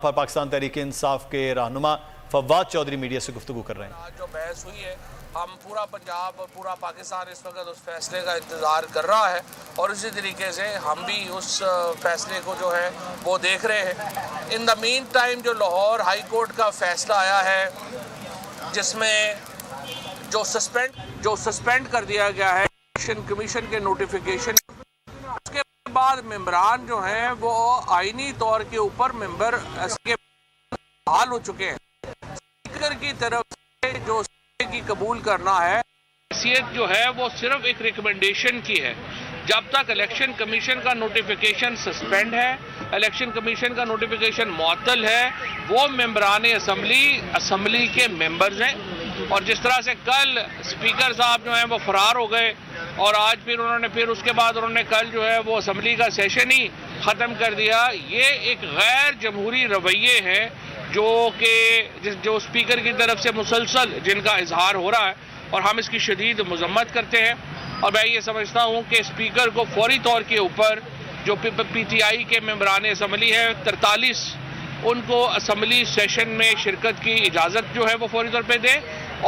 पर पाकिस्तान तहरीक-ए-इंसाफ के रहनुमा फवाद चौधरी मीडिया से गुफ्तगू कर रहे हैं। जो बहस हुई है, हम पूरा पंजाब और पूरा पाकिस्तान इस वक्त उस फैसले का इंतज़ार कर रहा है और इसी तरीके से हम भी उस फैसले को जो है वो देख रहे हैं। इन द मीन टाइम जो लाहौर हाई कोर्ट का फैसला आया है जिसमें जो सस्पेंड कर दिया गया है इलेक्शन कमीशन के नोटिफिकेशन, उसके बाद मेंबरान जो हैं वो आईनी तौर के ऊपर मेंबर के हाल हो चुके हैं। स्पीकर की तरफ से जो की कबूल करना है, हैसियत जो है वो सिर्फ एक रिकमेंडेशन की है। जब तक इलेक्शन कमीशन का नोटिफिकेशन सस्पेंड है, इलेक्शन कमीशन का नोटिफिकेशन मुअत्तल है, वो मेंबरान असम्बली के मेंबर्स हैं। और जिस तरह से कल स्पीकर साहब जो हैं वो फरार हो गए और आज फिर उसके बाद उन्होंने कल जो है वो असम्बली का सेशन ही ख़त्म कर दिया, ये एक गैर जमहूरी रवैये है जो स्पीकर की तरफ से मुसलसल जिनका इजहार हो रहा है और हम इसकी शदीद मजम्मत करते हैं। और मैं ये समझता हूँ कि स्पीकर को फौरी तौर के ऊपर जो PTI के मेंबरान असम्बली है 43, उनको असम्बली सेशन में शिरकत की इजाज़त जो है वो फौरी तौर पे दे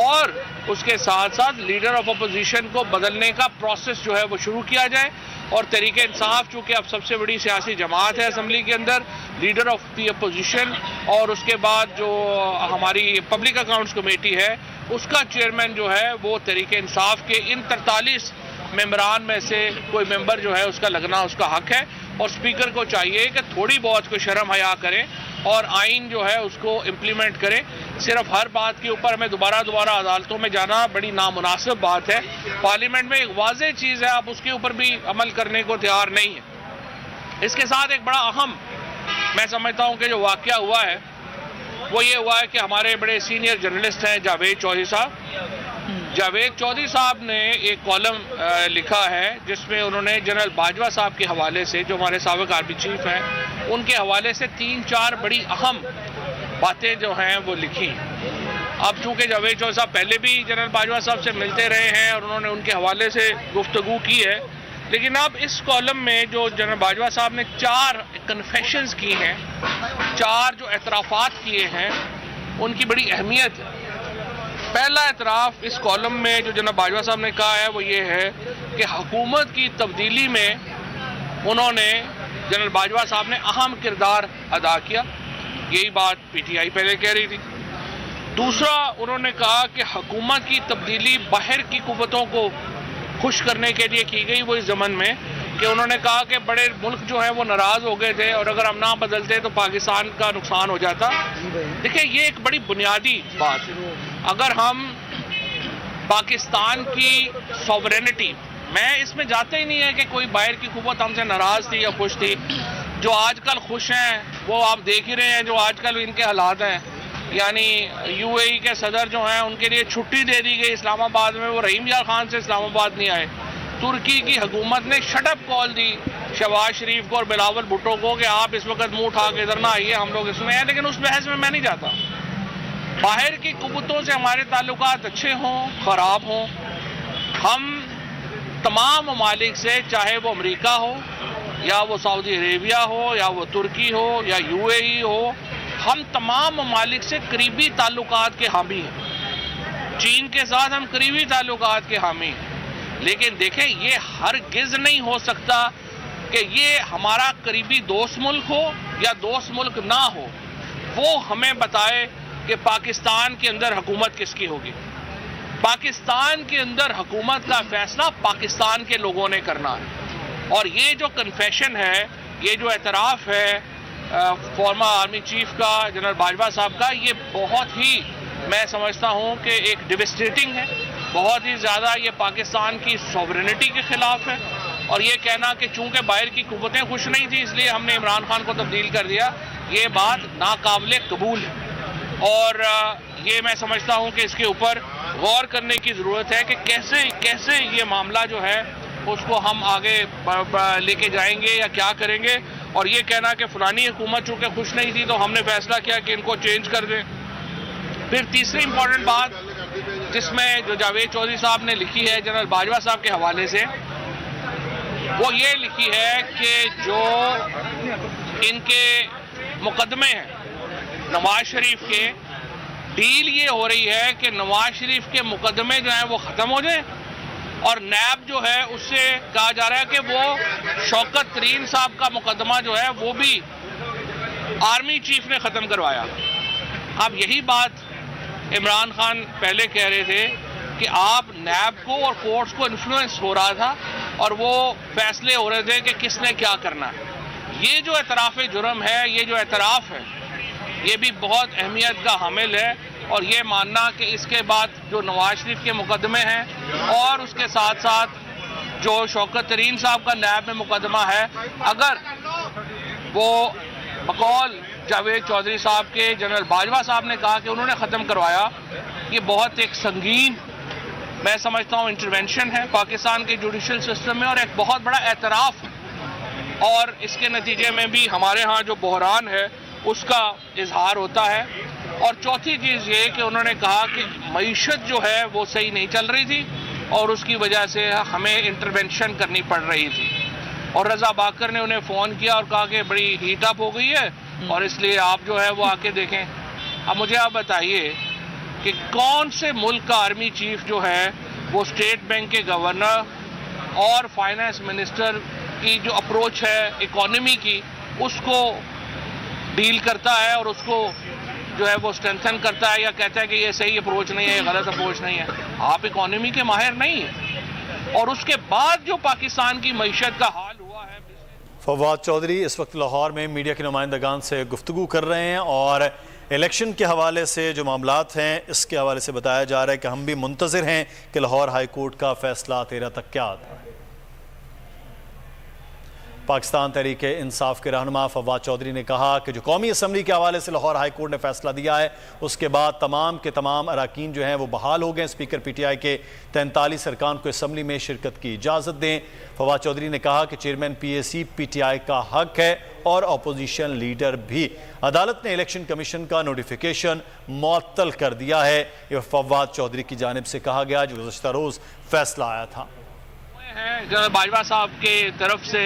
और उसके साथ साथ लीडर ऑफ अपोजिशन को बदलने का प्रोसेस जो है वो शुरू किया जाए। और तहरीक-ए-इंसाफ चूँकि अब सबसे बड़ी सियासी जमात है असम्बली के अंदर, लीडर ऑफ दी अपोजिशन और उसके बाद जो हमारी पब्लिक अकाउंट्स कमेटी है उसका चेयरमैन जो है वो तहरीक-ए-इंसाफ के इन 43 मेंबरान में से कोई मेंबर जो है उसका लगना उसका हक है। और स्पीकर को चाहिए कि थोड़ी बहुत कोई शर्म हया करें और आइन जो है उसको इम्प्लीमेंट करें। सिर्फ हर बात के ऊपर हमें दोबारा अदालतों में जाना बड़ी नामुनासिब बात है। पार्लियामेंट में एक वाज़ेह चीज़ है, आप उसके ऊपर भी अमल करने को तैयार नहीं है। इसके साथ एक बड़ा अहम मैं समझता हूँ कि जो वाक़या हुआ है वो ये हुआ है कि हमारे बड़े सीनियर जर्नलिस्ट हैं जावेद चौधरी साहब ने एक कॉलम लिखा है जिसमें उन्होंने जनरल बाजवा साहब के हवाले से, जो हमारे साबिक आर्मी चीफ हैं, उनके हवाले से 3-4 बड़ी अहम बातें जो हैं वो लिखी। अब चूँकि जावेद चौधरी साहब पहले भी जनरल बाजवा साहब से मिलते रहे हैं और उन्होंने उनके हवाले से गुफ्तगू की है, लेकिन अब इस कॉलम में जो जनरल बाजवा साहब ने 4 कन्फेशंस की हैं, 4 जो एतराफ़ात किए हैं, उनकी बड़ी अहमियत है। पहला एतराफ़ इस कॉलम में जो जनरल बाजवा साहब ने कहा है वो ये है कि हुकूमत की तब्दीली में उन्होंने जनरल बाजवा साहब ने अहम किरदार अदा किया। यही बात PTI पहले कह रही थी। दूसरा, उन्होंने कहा कि हुकूमत की तब्दीली बाहर की कुव्वतों को खुश करने के लिए की गई। वो इस ज़मन में कि उन्होंने कहा कि बड़े मुल्क जो हैं वो नाराज़ हो गए थे और अगर हम ना बदलते तो पाकिस्तान का नुकसान हो जाता। देखिए, ये एक बड़ी बुनियादी बात है। अगर हम पाकिस्तान की सॉवरेनिटी, मैं इसमें जाते ही नहीं है कि कोई बाहर की कुव्वत हमसे नाराज़ थी या खुश थी। जो आजकल खुश हैं वो आप देख ही रहे हैं जो आजकल इनके हालात हैं। यानी UAE के सदर जो हैं उनके लिए छुट्टी दे दी गई इस्लामाबाद में, वो रहीम यार खान से इस्लामाबाद नहीं आए। तुर्की की हुकूमत ने शटअप कॉल दी शहबाज शरीफ को और बिलावल भुट्टो को कि आप इस वक्त मुंह उठा के इधर ना आइए, हम लोग इसमें हैं। लेकिन उस बहस में मैं नहीं जाता। बाहर की कुव्वतों से हमारे ताल्लुकात अच्छे हों ख़राब हों, हम तमाम ममालिक से, चाहे वो अमेरिका हो या वो सऊदी अरेबिया हो या वो तुर्की हो या UAE हो, हम तमाम ममालिक से करीबी ताल्लुकात के हामी हैं। चीन के साथ हम करीबी ताल्लुकात के हामी हैं। लेकिन देखें, ये हरगिज़ नहीं हो सकता कि ये हमारा करीबी दोस्त मुल्क हो या दोस्त मुल्क ना हो वो हमें बताए कि पाकिस्तान के अंदर हुकूमत किसकी होगी। पाकिस्तान के अंदर हुकूमत का फैसला पाकिस्तान के लोगों ने करना है। और ये जो कन्फेशन है, ये जो एतराफ़ है फॉर्मर आर्मी चीफ का, जनरल बाजवा साहब का, ये बहुत ही मैं समझता हूँ कि एक डिवेस्टेटिंग है। बहुत ही ज़्यादा ये पाकिस्तान की सॉवरेनिटी के ख़िलाफ़ है। और ये कहना कि चूँकि बाहर की कुव्वतें खुश नहीं थी इसलिए हमने इमरान खान को तब्दील कर दिया, ये बात नाकाबिले कबूल है। और ये मैं समझता हूँ कि इसके ऊपर गौर करने की ज़रूरत है कि कैसे ये मामला जो है उसको हम आगे लेके जाएंगे या क्या करेंगे। और ये कहना कि फ़लानी हुकूमत चूँकि खुश नहीं थी तो हमने फ़ैसला किया कि इनको चेंज कर दें। फिर तीसरी इम्पॉर्टेंट बात जिसमें जो जावेद चौधरी साहब ने लिखी है जनरल बाजवा साहब के हवाले से, वो ये लिखी है कि जो इनके मुकदमे हैं नवाज शरीफ के डील ये हो रही है कि नवाज शरीफ के मुकदमे जो हैं वो ख़त्म हो जाए और नैब जो है उससे कहा जा रहा है कि वो शौकत तरीन साहब का मुकदमा जो है वो भी आर्मी चीफ ने ख़त्म करवाया। अब यही बात इमरान खान पहले कह रहे थे कि आप नैब को और कोर्ट्स को इन्फ्लुएंस हो रहा था और वो फैसले हो रहे थे कि किसने क्या करना है। ये जो एतराफ़ जुर्म है, ये जो एतराफ़ है, ये भी बहुत अहमियत का हामिल है और ये मानना कि इसके बाद जो नवाज शरीफ के मुकदमे हैं और उसके साथ साथ जो शौकत तरीन साहब का नैब में मुकदमा है, अगर वो बकौल जावेद चौधरी साहब के जनरल बाजवा साहब ने कहा कि उन्होंने ख़त्म करवाया, ये बहुत एक संगीन मैं समझता हूँ इंटरवेंशन है पाकिस्तान के जुडिशल सिस्टम में और एक बहुत बड़ा एतराफ़ है और इसके नतीजे में भी हमारे यहाँ जो बहरान है उसका इजहार होता है। और चौथी चीज़ ये कि उन्होंने कहा कि मईशत जो है वो सही नहीं चल रही थी और उसकी वजह से हमें इंटरवेंशन करनी पड़ रही थी और रज़ा बाकर ने उन्हें फ़ोन किया और कहा कि बड़ी हीट अप हो गई है और इसलिए आप जो है वो आके देखें। अब मुझे आप बताइए कि कौन से मुल्क का आर्मी चीफ जो है वो स्टेट बैंक के गवर्नर और फाइनेंस मिनिस्टर की जो अप्रोच है इकोनॉमी की उसको डील करता है और उसको जो है वो स्ट्रेंथन करता है या कहता है कि ये सही अप्रोच नहीं है, ये गलत अप्रोच नहीं है। आप इकोनॉमी के माहिर नहीं हैं और उसके बाद जो पाकिस्तान की मईशत का हाल हुआ है। फवाद चौधरी इस वक्त लाहौर में मीडिया के नुमाइंदगान से गुफ्तगू कर रहे हैं और इलेक्शन के हवाले से जो मामलात हैं इसके हवाले से बताया जा रहा है कि हम भी मुंतज़िर हैं कि लाहौर हाई कोर्ट का फैसला 13 तक क्या आता है। पाकिस्तान तहरीक इंसाफ के रहनुमा फवाद चौधरी ने कहा कि जो कौमी असम्बली के हवाले से लाहौर हाई कोर्ट ने फैसला दिया है उसके बाद तमाम के तमाम अरकान जो हैं वो बहाल हो गए। स्पीकर PTI के 43 अरकान को असम्बली में शिरकत की इजाज़त दें। फवाद चौधरी ने कहा कि चेयरमैन PAC PTI का हक है और अपोजिशन लीडर भी। अदालत ने इलेक्शन कमीशन का नोटिफिकेशन मुअत्तल कर दिया है। यह फवाद चौधरी की जानिब से कहा गया जो गुज़श्ता रोज़ फैसला आया था। जनरल बाजवा साहब के तरफ से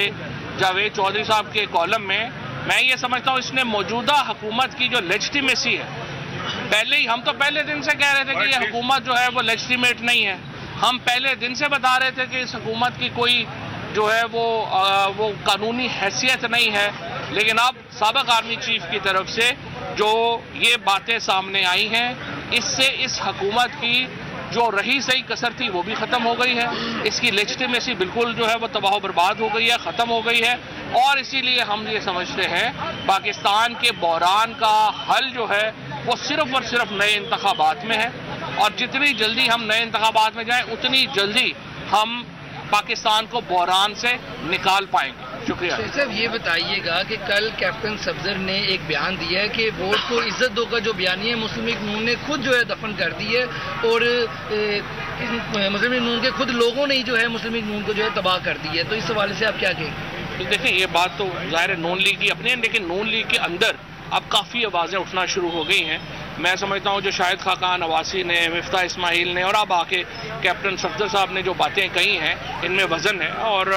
जावेद चौधरी साहब के कॉलम में मैं ये समझता हूँ इसने मौजूदा हुकूमत की जो लेजिटिमेसी है, पहले ही हम तो पहले दिन से कह रहे थे कि ये हुकूमत जो है वो लेजिटिमेट नहीं है। हम पहले दिन से बता रहे थे कि इस हुकूमत की कोई जो है वो कानूनी हैसियत नहीं है। लेकिन अब साबिक आर्मी चीफ की तरफ से जो ये बातें सामने आई हैं, इससे इस हुकूमत की जो रही सही कसर थी वो भी ख़त्म हो गई है। इसकी लेजिटिमेसी बिल्कुल जो है वो तबाह बर्बाद हो गई है, ख़त्म हो गई है। और इसीलिए हम ये समझते हैं पाकिस्तान के बहरान का हल जो है वो सिर्फ और सिर्फ नए इंतखाबात में है और जितनी जल्दी हम नए इंतखाबात में जाएं उतनी जल्दी हम पाकिस्तान को बहरान से निकाल पाएंगे। शुक्रिया। सर ये बताइएगा कि कल कैप्टन सफदर ने एक बयान दिया है कि वोट को इज्जत दो का जो बयानी है मुस्लिम लीग नून ने खुद जो है दफन कर दी है और मुस्लिम लीग नून के खुद लोगों ने ही जो है मुस्लिम लीग नून को जो है तबाह कर दी है। तो इस हवाले से आप क्या कहेंगे? तो देखिए ये बात तो ज़ाहिर है नून लीग की अपनी है, लेकिन नून लीग के अंदर अब काफ़ी आवाज़ें उठना शुरू हो गई हैं। मैं समझता हूँ जो शाहिद खाकान अवासी ने, मिफ्ता इस्माइल ने और अब आके कैप्टन सफदर साहब ने जो बातें कही हैं इनमें वज़न है और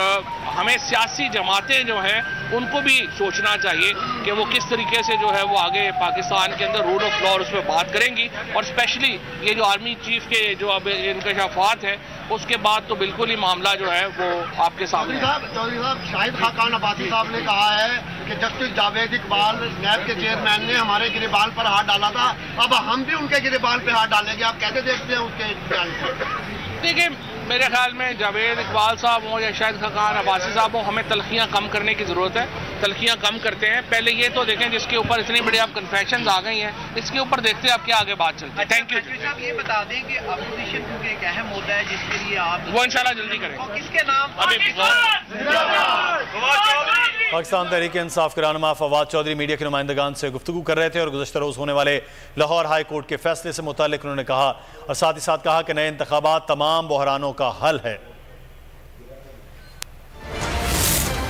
हमें सियासी जमातें जो हैं उनको भी सोचना चाहिए कि वो किस तरीके से जो है वो आगे पाकिस्तान के अंदर रूल ऑफ लॉ उस पर बात करेंगी। और स्पेशली ये जो आर्मी चीफ के जो अब इंकशाफात हैं उसके बाद तो बिल्कुल ही मामला जो है वो आपके सामने। चौधरी साहब, शाहिद खाकान अब्बासी साहब ने कहा है कि जस्टिस जावेद इकबाल नैब के चेयरमैन ने हमारे गिरबान पर हाथ डाला था, अब हम भी उनके गिरबान पे हाथ डालेंगे। आप कैसे देखते हैं उसके बयान को? देखिए मेरे ख्याल में जावेद इकबाल साहब हो या शाहिद खाकान अब्बासी साहब हो, हमें तलखियाँ कम करने की ज़रूरत है। तलखियाँ कम करते हैं, पहले ये तो देखें जिसके ऊपर इतनी बड़ी आप कन्फेशंस आ गई हैं इसके ऊपर देखते हैं आप क्या आगे बात चलती है। थैंक यू साहब, ये बता दें कि अपोजिशन क्योंकि एक अहम मुद्दा है जिसके लिए आप वो इंशाल्लाह जल्दी करें। किसके नाम पाकिस्तान तहरीक इंसाफ के रहनुमा फवाद चौधरी मीडिया के नुमाइंदगान से गुफ्तगू कर रहे थे और गुज़श्ता रोज़ होने वाले लाहौर हाई कोर्ट के फैसले से मुताल्लिक उन्होंने कहा और साथ ही साथ कहा कि नए इंतखाबात तमाम बहरानों का हल है।